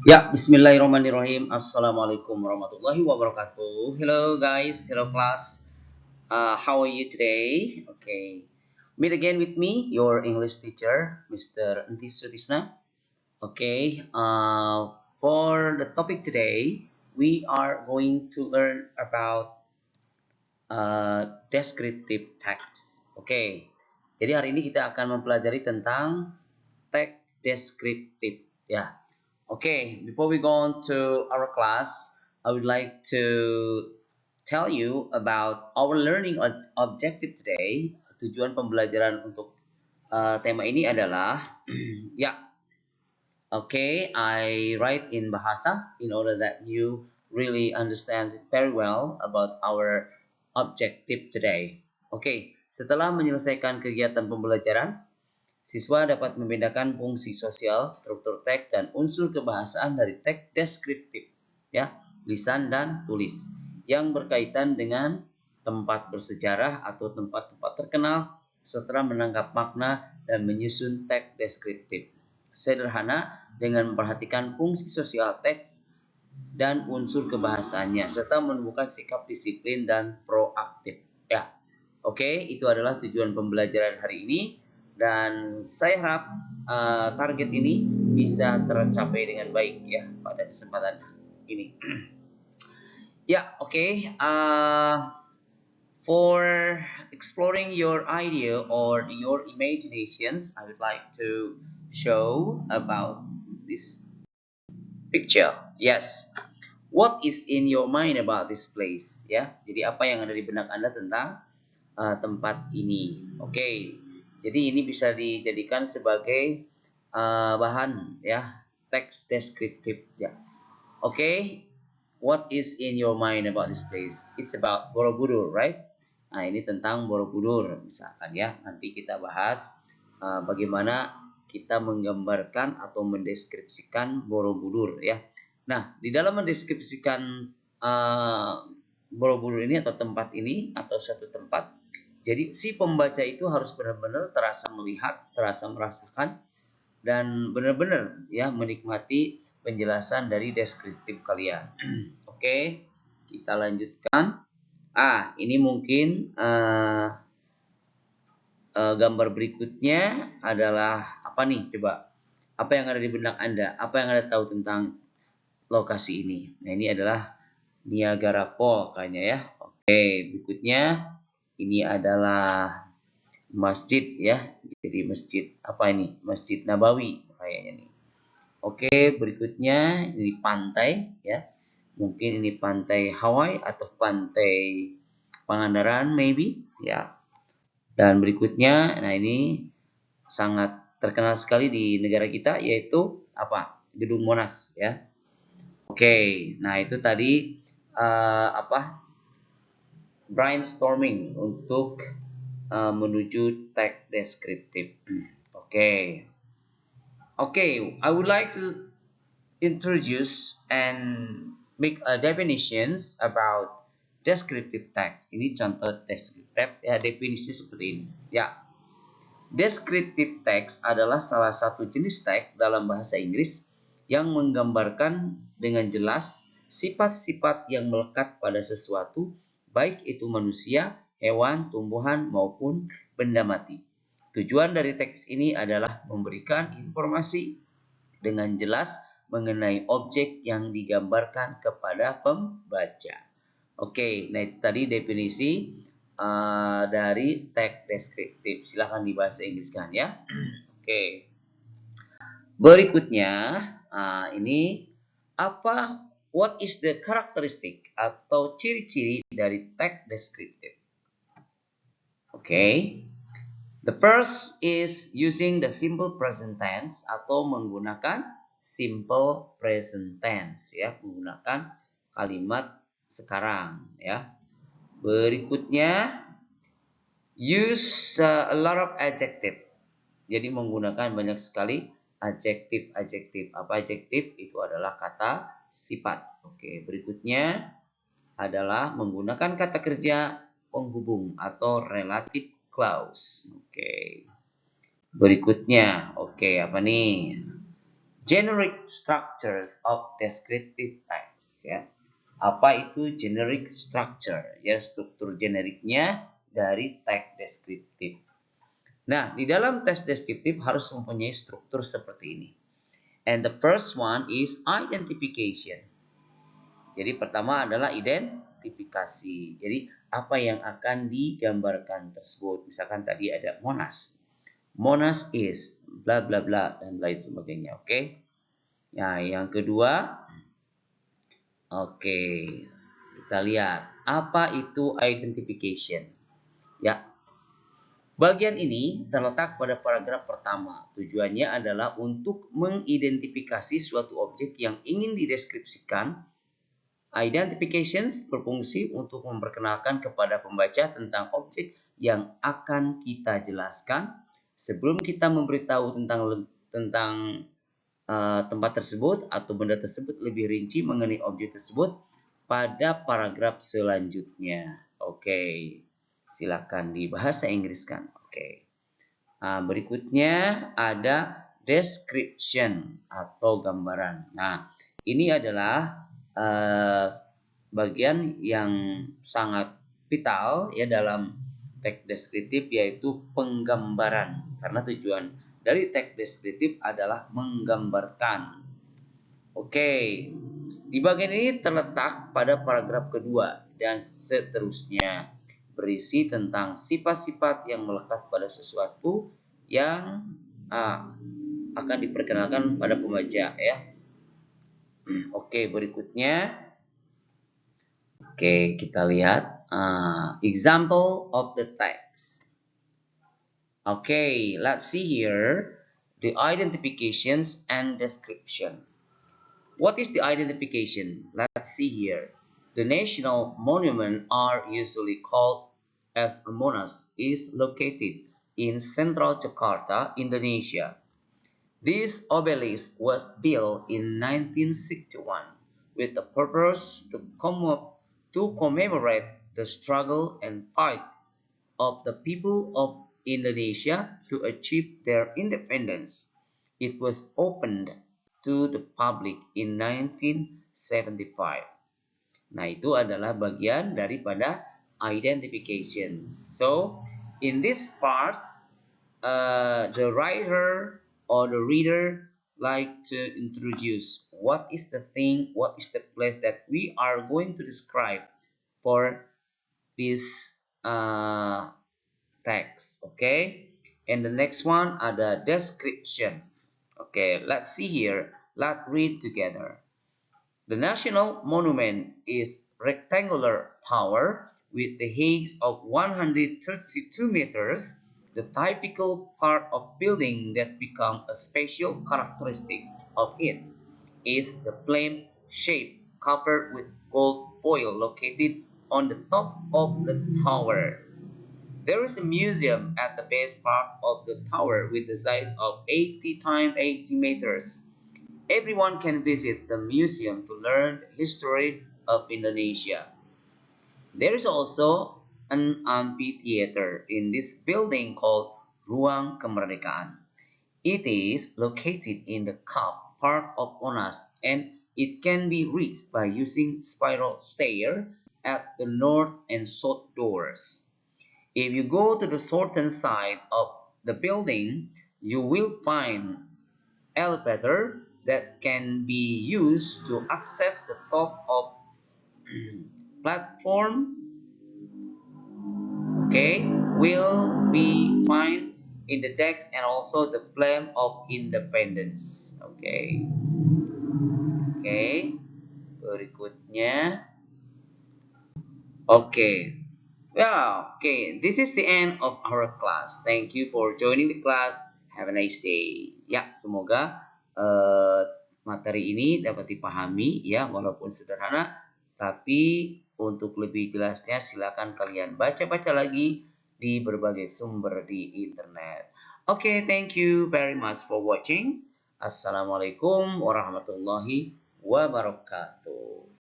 Ya, Bismillahirrahmanirrahim. Assalamualaikum warahmatullahi wabarakatuh. Hello guys, hello class. How are you today? Okay, meet again with me, your English teacher, Mr. Entis Sutisna. Okay, for the topic today, we are going to learn about descriptive text. Okay, jadi hari ini kita akan mempelajari tentang tag descriptive. Ya, okay, before we go on to our class, I would like to tell you about our learning objective today. Tujuan pembelajaran untuk tema ini adalah ya, okay, I write in bahasa in order that you really understand it very well about our objective today. Okay, setelah menyelesaikan kegiatan pembelajaran, siswa dapat membedakan fungsi sosial, struktur teks, dan unsur kebahasaan dari teks deskriptif, ya, lisan dan tulis, yang berkaitan dengan tempat bersejarah atau tempat-tempat terkenal, setelah menangkap makna dan menyusun teks deskriptif. Sederhana dengan memperhatikan fungsi sosial teks dan unsur kebahasaannya, serta menemukan sikap disiplin dan proaktif. Ya, oke, itu adalah tujuan pembelajaran hari ini. Dan saya harap target ini bisa tercapai dengan baik ya pada kesempatan ini. Ya, oke. For exploring your idea or your imaginations, I would like to show about this picture. Yes. What is in your mind about this place? Ya, jadi apa yang ada di benak Anda tentang tempat ini? Oke, jadi ini bisa dijadikan sebagai bahan ya, teks deskriptif ya. Oke, what is in your mind about this place? It's about Borobudur, right? Nah, ini tentang Borobudur misalkan ya. Nanti kita bahas bagaimana kita menggambarkan atau mendeskripsikan Borobudur ya. Nah, di dalam mendeskripsikan Borobudur ini atau tempat ini atau suatu tempat, jadi si pembaca itu harus benar-benar terasa melihat, terasa merasakan, dan benar-benar ya menikmati penjelasan dari deskriptif kalian. Oke, kita lanjutkan. Ini mungkin gambar berikutnya adalah apa nih? Coba, apa yang ada di benak Anda? Apa yang Anda tahu tentang lokasi ini? Nah, ini adalah Niagara Falls kayaknya ya. Oke, berikutnya ini adalah masjid ya. Jadi masjid apa ini? Masjid Nabawi kayaknya nih. Oke, berikutnya ini pantai ya. Mungkin ini pantai Hawaii atau pantai Pangandaran maybe ya. Dan berikutnya, nah ini sangat terkenal sekali di negara kita yaitu apa? Gedung Monas ya. Oke, nah itu tadi brainstorming untuk menuju teks deskriptif. Oke. Okay, I would like to introduce and make a definitions about descriptive text. Ini contoh descriptive ya, definisi seperti ini. Ya, descriptive text adalah salah satu jenis teks dalam bahasa Inggris yang menggambarkan dengan jelas sifat-sifat yang melekat pada sesuatu, baik itu manusia, hewan, tumbuhan, maupun benda mati. Tujuan dari teks ini adalah memberikan informasi dengan jelas mengenai objek yang digambarkan kepada pembaca. Oke, nah itu tadi definisi dari teks deskriptif. Silahkan di bahasa Inggriskan ya. Oke. Berikutnya, ini apa? What is the characteristic atau ciri-ciri dari teks deskriptif? Oke. The first is using the simple present tense atau menggunakan simple present tense ya, menggunakan kalimat sekarang ya. Berikutnya use a lot of adjective. Jadi menggunakan banyak sekali adjektif. Apa adjektif? Itu adalah kata sifat. Oke, berikutnya adalah menggunakan kata kerja penghubung atau relative clause. Oke. Berikutnya, oke, apa nih? generic structures of descriptive text, ya. Apa itu generic structure? Ya, struktur generiknya dari teks deskriptif. Nah, di dalam teks deskriptif harus mempunyai struktur seperti ini. And the first one is identification. Jadi pertama adalah identifikasi. Jadi apa yang akan digambarkan tersebut. Misalkan tadi ada Monas. Monas is bla bla bla dan lain sebagainya. Oke. Nah, yang kedua, oke, kita lihat apa itu identification. Ya, bagian ini terletak pada paragraf pertama. Tujuannya adalah untuk mengidentifikasi suatu objek yang ingin dideskripsikan. Identifications berfungsi untuk memperkenalkan kepada pembaca tentang objek yang akan kita jelaskan. Sebelum kita memberitahu tentang tempat tersebut atau benda tersebut lebih rinci mengenai objek tersebut pada paragraf selanjutnya. Oke, silakan di bahasa Inggris kan. Oke. Berikutnya ada description atau gambaran. Nah, ini adalah bagian yang sangat vital ya dalam teks deskriptif, yaitu penggambaran. Karena tujuan dari teks deskriptif adalah menggambarkan. Oke, di bagian ini terletak pada paragraf kedua dan seterusnya, berisi tentang sifat-sifat yang melekat pada sesuatu yang akan diperkenalkan pada pembaca ya. Oke, berikutnya. Oke, kita lihat example of the text. Okay, let's see here the identifications and description. What is the identification? Let's see here. The national monument are usually called as Monas is located in central Jakarta, Indonesia. This obelisk was built in 1961 with the purpose to commemorate the struggle and fight of the people of Indonesia to achieve their independence. It was opened to the public in 1975. Nah, itu adalah bagian daripada identification. So, in this part, the writer or the reader like to introduce what is the thing, what is the place that we are going to describe for this text. Okay, and the next one ada description. Okay, let's see here. Let's read together. The national monument is rectangular tower with the height of 132 meters. The typical part of building that become a special characteristic of it is the flame shape covered with gold foil located on the top of the tower. There is a museum at the base part of the tower with the size of 80 times 80 meters. Everyone can visit the museum to learn the history of Indonesia. There is also an amphitheater in this building called Ruang Kemerdekaan. It is located in the cup part of Monas and it can be reached by using spiral stair at the north and south doors. If you go to the southern side of the building, you will find elevator that can be used to access the top of platform. Okay, will be found in the decks and also the flame of independence. Okay, berikutnya. Okay, well, okay, this is the end of our class. Thank you for joining the class. Have a nice day. Ya, semoga materi ini dapat dipahami ya, walaupun sederhana, tapi untuk lebih jelasnya silakan kalian baca-baca lagi di berbagai sumber di internet. Okay, thank you very much for watching. Assalamualaikum warahmatullahi wabarakatuh.